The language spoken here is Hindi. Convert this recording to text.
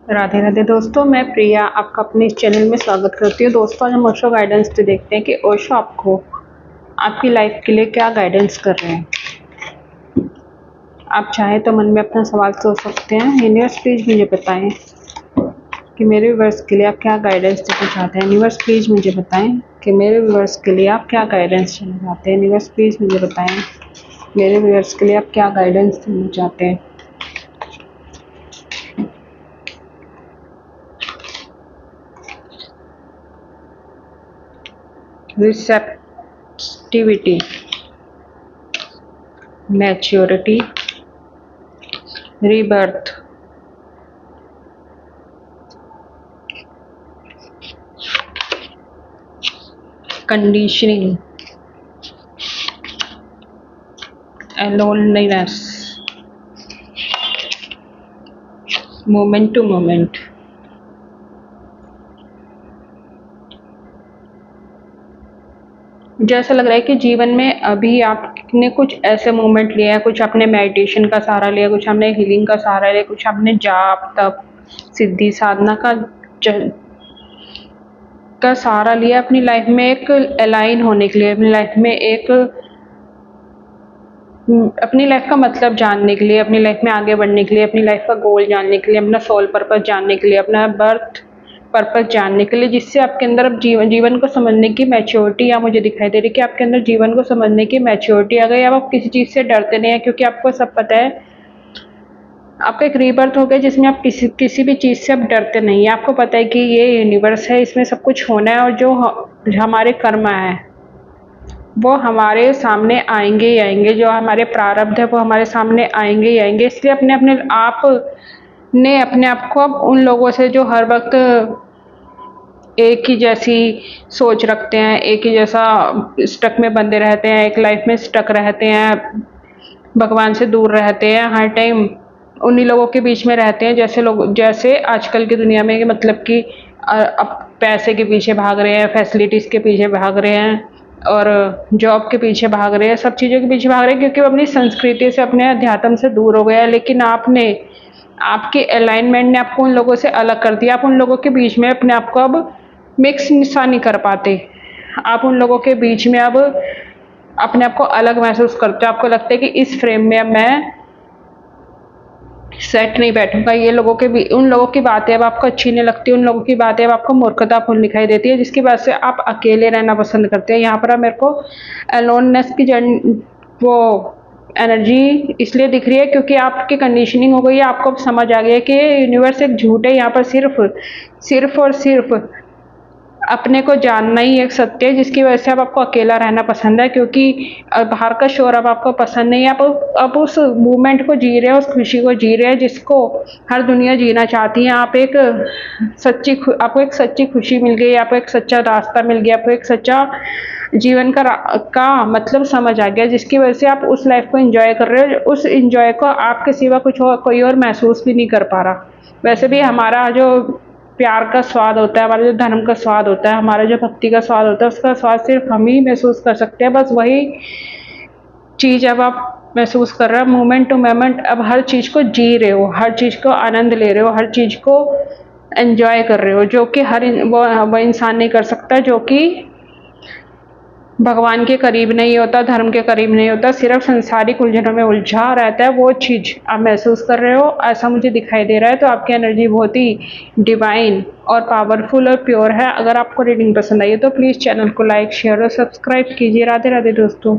राधे राधे दोस्तों, मैं प्रिया आपका अपने इस चैनल में स्वागत करती हूँ। दोस्तों, आज हम ओशो गाइडेंस पे देखते हैं कि ओशो आपको आपकी लाइफ के लिए क्या गाइडेंस कर रहे हैं। आप चाहे तो मन में अपना सवाल सोच सकते हैं। यूनिवर्स प्लीज मुझे बताएं कि मेरे व्यूअर्स के लिए आप क्या गाइडेंस देना चाहते हैं। यूनिवर्स प्लीज मुझे बताएं कि मेरे व्यूअर्स के लिए आप क्या गाइडेंस देना चाहते हैं। यूनिवर्स प्लीज मुझे बताएं मेरे व्यूअर्स के लिए आप क्या गाइडेंस देना चाहते हैं। Receptivity, maturity, rebirth, conditioning, loneliness, moment to moment. जैसा लग रहा है कि जीवन में अभी आपने कुछ ऐसे मोमेंट लिए हैं, कुछ आपने मेडिटेशन का सहारा लिया, कुछ आपने हीलिंग का सहारा लिया, कुछ आपने जाप तप सिद्धि साधना का सहारा लिया अपनी लाइफ में एक अलाइन होने के लिए, अपनी लाइफ में एक अपनी लाइफ का मतलब जानने के लिए, अपनी लाइफ में आगे बढ़ने के लिए, अपनी लाइफ का गोल जानने के लिए, अपना सोल पर्पस जानने के लिए, अपना बर्थ पर्पस जानने के लिए, जिससे आपके अंदर अब जीवन को समझने की मैच्योरिटी या मुझे दिखाई दे रही है कि आपके अंदर जीवन को समझने की मैच्योरिटी आ गई। अब आप किसी चीज़ से डरते नहीं है, क्योंकि आपको सब पता है। आपका एक रीबर्थ हो गया जिसमें आप किसी भी चीज़ से अब डरते नहीं है। आपको पता है कि ये यूनिवर्स है, इसमें सब कुछ होना है, और जो हमारे कर्म है वो हमारे सामने आएंगे ही आएंगे। जो हमारे प्रारब्ध है वो हमारे सामने आएंगे ही आएंगे। इसलिए अपने आप को अब उन लोगों से जो हर वक्त एक ही जैसी सोच रखते हैं, एक ही जैसा स्टक में बंधे रहते हैं, एक लाइफ में स्टक रहते हैं, भगवान से दूर रहते हैं, हर टाइम उन्हीं लोगों के बीच में रहते हैं, जैसे आजकल की दुनिया में मतलब कि अब पैसे के पीछे भाग रहे हैं, फैसिलिटीज़ के पीछे भाग रहे हैं, और जॉब के पीछे भाग रहे हैं, सब चीज़ों के पीछे भाग रहे हैं, क्योंकि वो अपनी संस्कृति से, अपने अध्यात्म से दूर हो गया है। लेकिन आपके अलाइनमेंट ने आपको उन लोगों से अलग कर दिया। आप उन लोगों के बीच में अपने आप को अब मिक्स नहीं कर पाते। आप उन लोगों के बीच में अब अपने आप को अलग महसूस करते हो। आपको लगता है कि इस फ्रेम में अब मैं सेट नहीं बैठूंगा। उन लोगों की बातें अब आपको अच्छी नहीं लगती, उन लोगों की बातें अब आपको मूर्खतापूर्ण दिखाई देती है, जिसकी वजह से आप अकेले रहना पसंद करते हैं। यहाँ पर मेरे को अलोननेस की वो एनर्जी इसलिए दिख रही है क्योंकि आपकी कंडीशनिंग हो गई है। आपको अब समझ आ गया है कि यूनिवर्स एक झूठ है। यहाँ पर सिर्फ और सिर्फ अपने को जानना ही एक सत्य है, जिसकी वजह से अब आपको अकेला रहना पसंद है, क्योंकि बाहर का शोर अब आपको पसंद नहीं है। आप अब उस मूवमेंट को जी रहे हैं, उस खुशी को जी रहे हैं जिसको हर दुनिया जीना चाहती है। आपको एक सच्ची खुशी मिल गई, आपको एक सच्चा रास्ता मिल गया, आपको एक सच्चा जीवन का मतलब समझ आ गया, जिसकी वजह से आप उस लाइफ को एंजॉय कर रहे हो। उस एंजॉय को आपके सिवा कोई और महसूस भी नहीं कर पा रहा। वैसे भी हमारा जो प्यार का स्वाद होता है, हमारा जो धर्म का स्वाद होता है, हमारा जो भक्ति का स्वाद होता है, उसका स्वाद सिर्फ हम ही महसूस कर सकते हैं। बस वही चीज़ अब आप महसूस कर रहे हो, मोमेंट टू मोमेंट अब हर चीज़ को जी रहे हो, हर चीज़ को आनंद ले रहे हो, हर चीज़ को एंजॉय कर रहे हो, जो कि वो इंसान नहीं कर सकता, जो कि भगवान के करीब नहीं होता, धर्म के करीब नहीं होता, सिर्फ संसारिक उलझनों में उलझा रहता है। वो चीज़ आप महसूस कर रहे हो, ऐसा मुझे दिखाई दे रहा है। तो आपकी एनर्जी बहुत ही डिवाइन और पावरफुल और प्योर है। अगर आपको रीडिंग पसंद आई है तो प्लीज़ चैनल को लाइक शेयर और सब्सक्राइब कीजिए। राधे राधे दोस्तों।